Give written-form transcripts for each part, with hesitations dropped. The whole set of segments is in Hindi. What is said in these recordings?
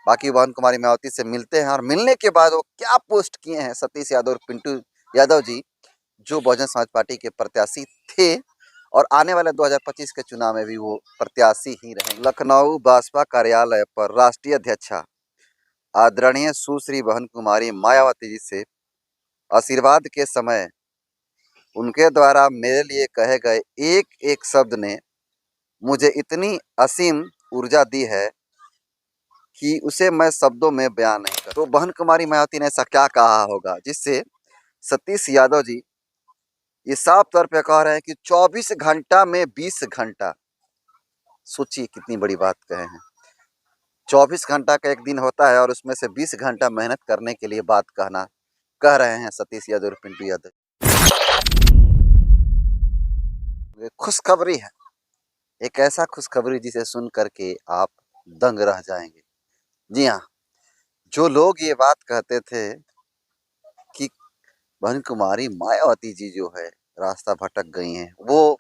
बाकी बहन कुमारी मायावती से मिलते हैं और मिलने के बाद वो क्या पोस्ट किए हैं सतीश यादव और पिंटू यादव जी, जो बहुजन समाज पार्टी के प्रत्याशी थे और आने वाले 2025 के चुनाव में भी वो प्रत्याशी ही रहेंगे। लखनऊ भाजपा कार्यालय पर राष्ट्रीय अध्यक्षा आदरणीय सुश्री बहन कुमारी मायावती जी से आशीर्वाद के समय उनके द्वारा मेरे लिए कहे गए एक एक शब्द ने मुझे इतनी असीम ऊर्जा दी है कि उसे मैं शब्दों में बयान नहीं कर। तो बहन कुमारी मायावती ने ऐसा क्या कहा होगा जिससे सतीश यादव जी ये साफ तौर पे कह रहे हैं कि 24 घंटा में 20 घंटा। सोचिए कितनी बड़ी बात कहे हैं। 24 घंटा का एक दिन होता है और उसमें से 20 घंटा मेहनत करने के लिए बात कह रहे हैं सतीश यादव और पिंटू यादव। ये खुशखबरी है, एक ऐसा खुशखबरी जिसे सुन करके आप दंग रह जाएंगे। जी हाँ, जो लोग ये बात कहते थे कि बहन कुमारी मायावती जी जो है रास्ता भटक गई हैं, वो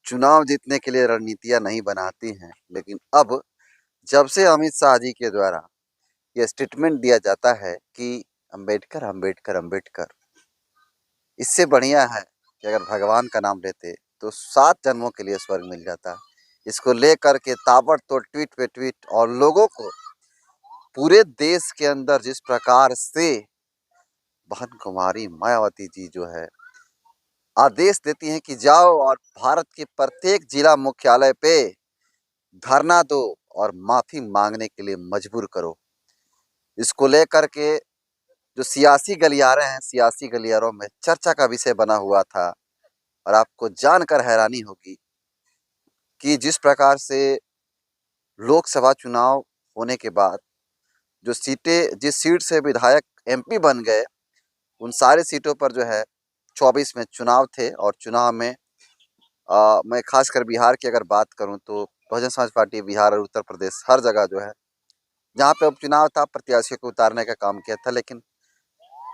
चुनाव जीतने के लिए रणनीतियां नहीं बनाती हैं, लेकिन अब जब से अमित शाह जी के द्वारा ये स्टेटमेंट दिया जाता है कि अंबेडकर अंबेडकर अंबेडकर, इससे बढ़िया है कि अगर भगवान का नाम लेते तो 7 जन्मों के लिए स्वर्ग मिल जाता। इसको लेकर के ताबड़तोड़ ट्वीट पे ट्वीट और लोगों को पूरे देश के अंदर जिस प्रकार से बहन कुमारी मायावती जी जो है आदेश देती हैं कि जाओ और भारत के प्रत्येक जिला मुख्यालय पे धरना दो और माफी मांगने के लिए मजबूर करो। इसको लेकर के जो सियासी गलियारे हैं, सियासी गलियारों में चर्चा का विषय बना हुआ था और आपको जानकर हैरानी होगी कि जिस प्रकार से लोकसभा चुनाव होने के बाद जो सीटें, जिस सीट से विधायक एमपी बन गए, उन सारी सीटों पर जो है 24 में चुनाव थे और चुनाव में मैं खासकर बिहार की अगर बात करूं तो बहुजन समाज पार्टी बिहार और उत्तर प्रदेश हर जगह जो है जहां पे उपचुनाव था प्रत्याशियों को उतारने का काम किया था, लेकिन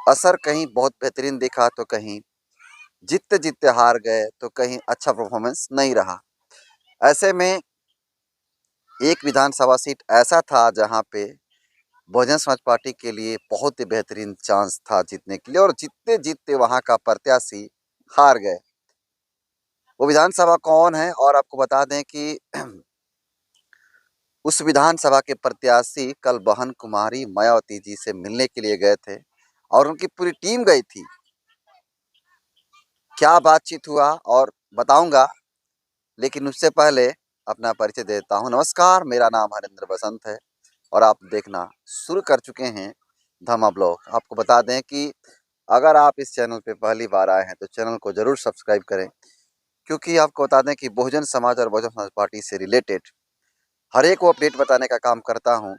असर कहीं बहुत बेहतरीन दिखा तो कहीं जीतते जीतते हार गए तो कहीं अच्छा परफॉर्मेंस नहीं रहा। ऐसे में एक विधानसभा सीट ऐसा था जहां पे बहुजन समाज पार्टी के लिए बहुत ही बेहतरीन चांस था जीतने के लिए और जीतते जीतते वहां का प्रत्याशी हार गए। वो विधानसभा कौन है और आपको बता दें कि उस विधानसभा के प्रत्याशी कल बहन कुमारी मायावती जी से मिलने के लिए गए थे और उनकी पूरी टीम गई थी। क्या बातचीत हुआ और बताऊंगा, लेकिन उससे पहले अपना परिचय देता हूं। नमस्कार, मेरा नाम हरेंद्र बसंत है और आप देखना शुरू कर चुके हैं धमा ब्लॉग। आपको बता दें कि अगर आप इस चैनल पे पहली बार आए हैं तो चैनल को जरूर सब्सक्राइब करें, क्योंकि आपको बता दें कि बहुजन समाज और बहुजन समाज पार्टी से रिलेटेड हर एक वो अपडेट बताने का काम करता हूं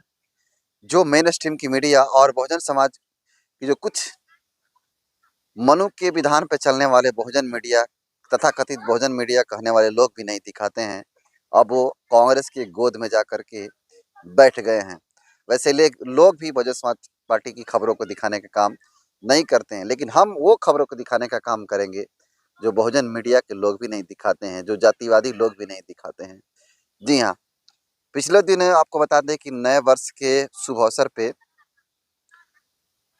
जो मेन स्ट्रीम की मीडिया और बहुजन समाज की जो कुछ मनु के विधान पे चलने वाले बहुजन मीडिया तथा कथित बहुजन मीडिया कहने वाले लोग भी नहीं दिखाते हैं। अब वो कांग्रेस की गोद में जा कर के बैठ गए हैं। वैसे लोग भी बहुजन समाज पार्टी की खबरों को दिखाने का काम नहीं करते हैं, लेकिन हम वो खबरों को दिखाने का काम करेंगे जो बहुजन मीडिया के लोग भी नहीं दिखाते हैं, जो जातिवादी लोग भी नहीं दिखाते हैं। जी हाँ, पिछले दिन आपको बता दें कि नए वर्ष के शुभ अवसर पे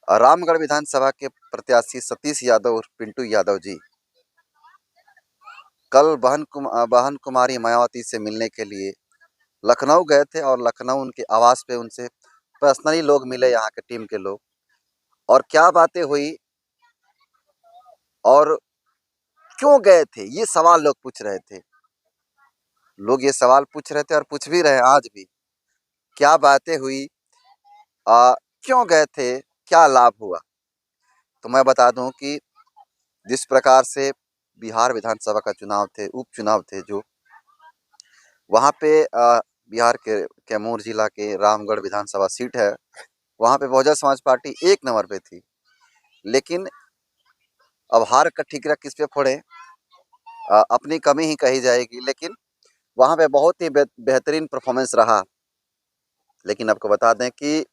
रामगढ़ विधानसभा के प्रत्याशी सतीश यादव और पिंटू यादव जी कल बहन कुमारी मायावती से मिलने के लिए लखनऊ गए थे और लखनऊ उनके आवास पे उनसे पर्सनली लोग मिले, यहाँ के टीम के लोग, और क्या बातें हुई और क्यों गए थे ये सवाल लोग पूछ रहे थे। लोग ये सवाल पूछ रहे थे और पूछ भी रहे हैं आज भी। क्या बातें हुई, क्यों गए थे, क्या लाभ हुआ। तो मैं बता दूं कि जिस प्रकार से बिहार विधानसभा का चुनाव थे, उपचुनाव थे, जो वहाँ पे बिहार के कैमूर जिला के रामगढ़ विधानसभा सीट है, वहाँ पे बहुजन समाज पार्टी 1 नंबर पे थी। लेकिन अब हार का ठीकरा किस पे फोड़े, अपनी कमी ही कही जाएगी, लेकिन वहाँ पे बहुत ही बेहतरीन परफॉर्मेंस रहा। लेकिन आपको बता दें कि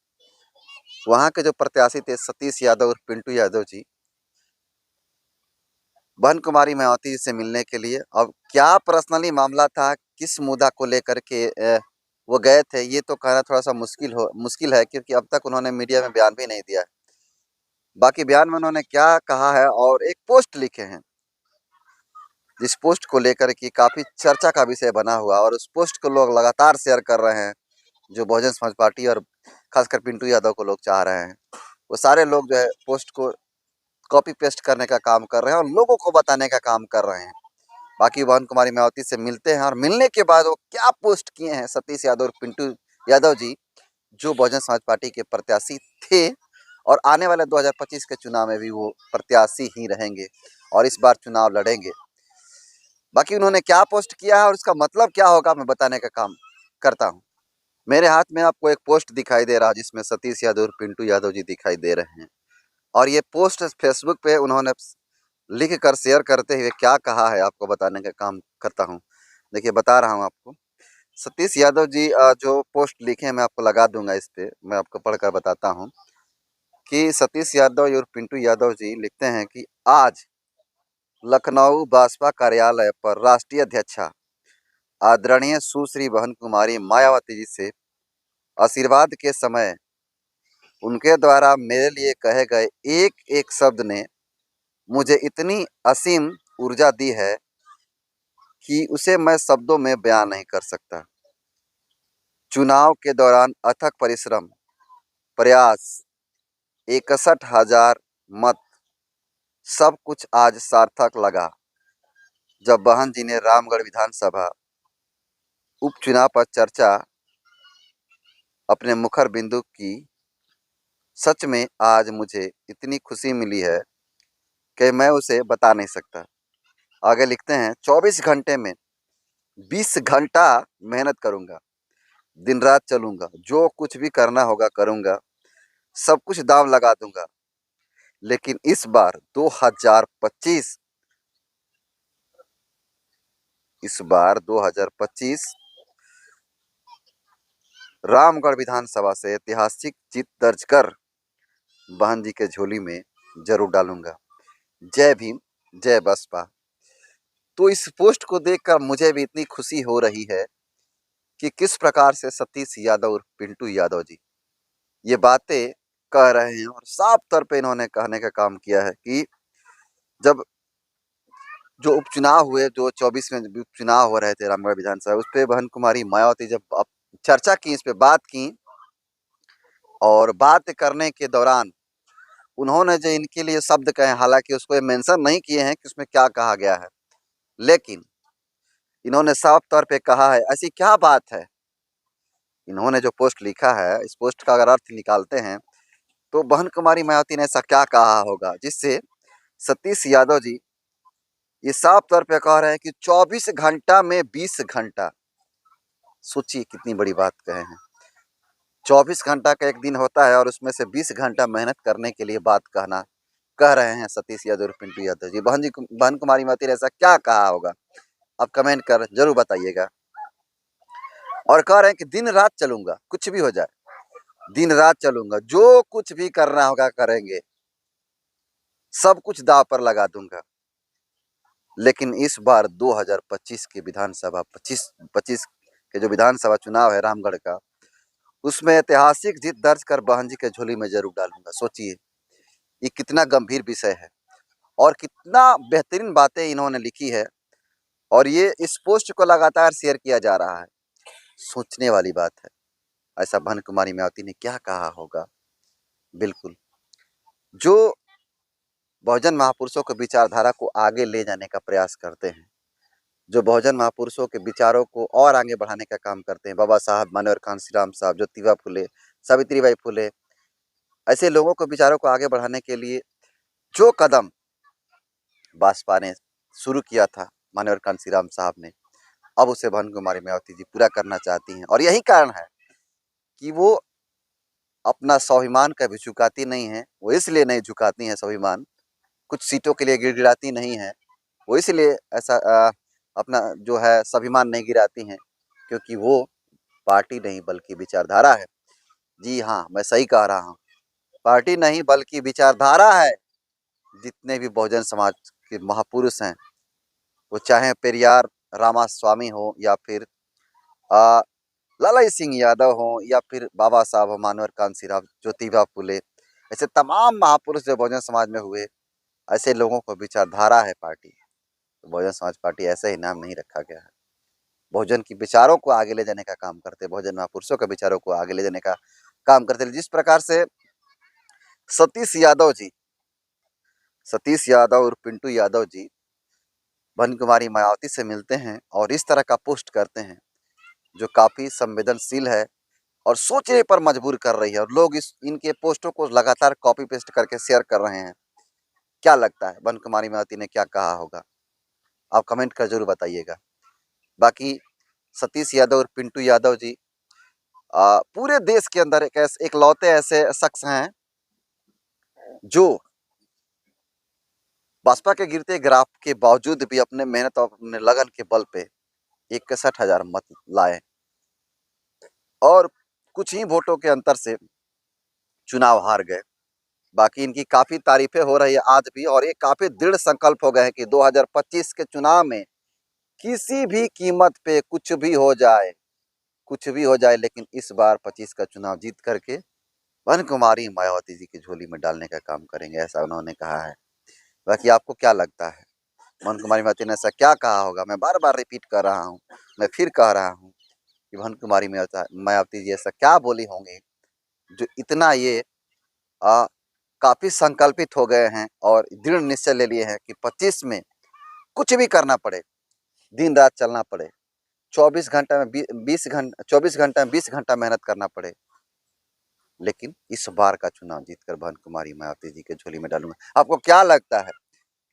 वहाँ के जो प्रत्याशी थे सतीश यादव और पिंटू यादव जी बहन कुमारी मायावती जी से मिलने के लिए, अब क्या पर्सनली मामला था, किस मुद्दा को लेकर के वो गए थे, ये तो कहना थोड़ा-सा मुश्किल है, क्योंकि अब तक उन्होंने मीडिया में बयान भी नहीं दिया है। बाकी बयान में उन्होंने क्या कहा है और एक पोस्ट लिखे हैं, जिस पोस्ट को लेकर के काफ़ी चर्चा का विषय बना हुआ, और उस पोस्ट को लोग लगातार शेयर कर रहे हैं, जो बहुजन समाज पार्टी और खासकर पिंटू यादव को लोग चाह रहे हैं। वो सारे लोग जो है पोस्ट को कॉपी पेस्ट करने का काम कर रहे हैं और लोगों को बताने का काम कर रहे हैं। बाकी बहन कुमारी मायावती से मिलते हैं, और मिलने के बाद वो क्या पोस्ट किए हैं सतीश यादव और पिंटू यादव जी, जो बहुजन समाज पार्टी के प्रत्याशी थे और आने वाले 2025 के चुनाव में भी वो प्रत्याशी ही रहेंगे और इस बार चुनाव लड़ेंगे। बाकी उन्होंने क्या पोस्ट किया है और उसका मतलब क्या होगा, मैं बताने का काम करता हूँ। मेरे हाथ में आपको एक पोस्ट दिखाई दे रहा है, जिसमें सतीश यादव और पिंटू यादव जी दिखाई दे रहे हैं, और ये पोस्ट फेसबुक पे उन्होंने लिख कर शेयर करते हुए क्या कहा है, आपको बताने का काम करता हूँ। देखिए, बता रहा हूँ आपको। सतीश यादव जी जो पोस्ट लिखे हैं, मैं आपको लगा दूंगा इस पे, मैं आपको पढ़कर बताता हूँ कि सतीश यादव और पिंटू यादव जी लिखते हैं कि आज लखनऊ भाजपा कार्यालय पर राष्ट्रीय अध्यक्षा आदरणीय सुश्री बहन कुमारी मायावती जी से आशीर्वाद के समय उनके द्वारा मेरे लिए कहे गए एक एक शब्द ने मुझे इतनी असीम ऊर्जा दी है कि उसे मैं शब्दों में बयान नहीं कर सकता। चुनाव के दौरान अथक परिश्रम, प्रयास, 61,000 मत, सब कुछ आज सार्थक लगा जब बहन जी ने रामगढ़ विधानसभा उपचुनाव पर चर्चा अपने मुखर बिंदु की। सच में आज मुझे इतनी खुशी मिली है कि मैं उसे बता नहीं सकता। आगे लिखते हैं, 24 घंटे में 20 घंटा मेहनत करूंगा, दिन रात चलूंगा, जो कुछ भी करना होगा करूंगा, सब कुछ दांव लगा दूंगा। लेकिन इस बार 2025 रामगढ़ विधानसभा से ऐतिहासिक जीत दर्ज कर बहन जी के झोली में जरूर डालूंगा। जय भीम, जय बसपा। तो इस पोस्ट को देखकर मुझे भी इतनी खुशी हो रही है कि किस प्रकार से सतीश यादव और पिंटू यादव जी ये बातें कह रहे हैं, और साफ तौर पे इन्होंने कहने का काम किया है कि जब जो उपचुनाव हुए, जो 24 में उपचुनाव हो रहे थे रामगढ़ विधानसभा, उस पे बहन कुमारी मायावती जब चर्चा की, इस पे बात की, और बात करने के दौरान उन्होंने जो इनके लिए शब्द कहे, हालांकि उसको मेंशन नहीं किए हैं कि उसमें क्या कहा गया है, लेकिन इन्होंने साफ तौर पे कहा है, ऐसी क्या बात है। इन्होंने जो पोस्ट लिखा है, इस पोस्ट का अगर अर्थ निकालते हैं तो बहन कुमारी मायावती ने ऐसा क्या कहा होगा जिससे सतीश यादव जी ये साफ तौर पे कह रहे हैं कि 24 घंटा में 20 घंटा। सोचिए कितनी बड़ी बात कहे हैं। 24 घंटा का एक दिन होता है और उसमें से 20 घंटा मेहनत करने के लिए बात कह रहे हैं सतीश यादव और पिंटू यादव जी। बहन कुमारी मायावती ने ऐसा क्या कहा होगा, आप कमेंट कर जरूर बताइएगा। और कह रहे हैं कि दिन रात चलूंगा, कुछ भी हो जाए, दिन रात चलूंगा, जो कुछ भी करना होगा करेंगे, सब कुछ दांव पर लगा दूंगा। लेकिन इस बार 2025 के विधानसभा 25 के जो विधानसभा चुनाव है रामगढ़ का, उसमें ऐतिहासिक जीत दर्ज कर बहन जी के झोली में जरूर डालूंगा। सोचिए ये कितना गंभीर विषय है और कितना बेहतरीन बातें इन्होंने लिखी है, और ये इस पोस्ट को लगातार शेयर किया जा रहा है। सोचने वाली बात है, ऐसा बहन कुमारी मायावती ने क्या कहा होगा। बिल्कुल, जो बहुजन महापुरुषों के विचारधारा को आगे ले जाने का प्रयास करते हैं, जो बहुजन महापुरुषों के विचारों को और आगे बढ़ाने का काम करते हैं, बाबा साहब मानवर कांशीराम साहब, ज्योतिबा फुले, सावित्रीबाई फुले, ऐसे लोगों के विचारों को आगे बढ़ाने के लिए जो कदम भाजपा ने शुरू किया था, मानवर कांशीराम साहब ने, अब उसे बहन कुमारी मायावती जी पूरा करना चाहती हैं। और यही कारण है कि वो अपना स्वाभिमान कभी झुकाती नहीं है। वो इसलिए नहीं झुकाती हैं स्वाभिमान, कुछ सीटों के लिए गिड़गिड़ाती नहीं है, वो इसलिए ऐसा अपना जो है स्वाभिमान नहीं गिराती हैं, क्योंकि वो पार्टी नहीं बल्कि विचारधारा है। जी हाँ, मैं सही कह रहा हूँ, पार्टी नहीं बल्कि विचारधारा है। जितने भी बहुजन समाज के महापुरुष हैं, वो चाहे पेरियार रामास्वामी हो या फिर लाला सिंह यादव हों या फिर बाबा साहब हो, मानवर कांसीराम, ज्योतिबा फुले, ऐसे तमाम महापुरुष जो बहुजन समाज में हुए, ऐसे लोगों को विचारधारा है पार्टी। तो बहुजन समाज पार्टी ऐसे ही नाम नहीं रखा गया है। बहुजन की विचारों को आगे ले जाने का काम करते, बहुजन महापुरुषों के विचारों को आगे ले जाने का काम करते। जिस प्रकार से सतीश यादव जी, सतीश यादव और पिंटू यादव जी बन कुमारी मायावती से मिलते हैं और इस तरह का पोस्ट करते हैं जो काफी संवेदनशील है और सोचने पर मजबूर कर रही है, और लोग इस इनके पोस्टों को लगातार कॉपी पेस्ट करके शेयर कर रहे हैं। क्या लगता है बन कुमारी मायावती ने क्या कहा होगा? आप कमेंट कर जरूर बताइएगा। बाकी सतीश यादव और पिंटू यादव जी पूरे देश के अंदर एक लौते ऐसे शख्स हैं जो बसपा के गिरते ग्राफ के बावजूद भी अपने मेहनत और अपने लगन के बल पे 61,000 मत लाए और कुछ ही वोटों के अंतर से चुनाव हार गए। बाकी इनकी काफी तारीफें हो रही है आज भी, और ये काफी दृढ़ संकल्प हो गए हैं कि 2025 के चुनाव में किसी भी कीमत पे कुछ भी हो जाए, लेकिन इस बार 25 का चुनाव जीत करके बन कुमारी मायावती जी की झोली में डालने का काम करेंगे, ऐसा उन्होंने कहा है। बाकी आपको क्या लगता है बन कुमारी मायावती ने ऐसा क्या कहा होगा? मैं बार बार रिपीट कर रहा हूँ, मैं फिर कह रहा हूँ कि बन कुमारी मायावती जी ऐसा क्या बोली होंगी जो इतना ये काफी संकल्पित हो गए हैं और दृढ़ निश्चय ले लिए हैं कि 25 में कुछ भी करना पड़े, दिन रात चलना पड़े, 24 घंटा में 20 घंटा मेहनत करना पड़े, लेकिन इस बार का चुनाव जीतकर बहन कुमारी मायावती जी के झोली में डालूंगा। आपको क्या लगता है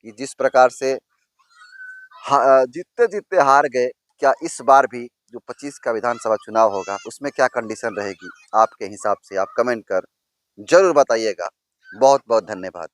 कि जिस प्रकार से जीतते जीतते हार गए, क्या इस बार भी जो 25 का विधानसभा चुनाव होगा उसमें क्या कंडीशन रहेगी आपके हिसाब से? आप कमेंट कर जरूर बताइएगा। बहुत बहुत धन्यवाद।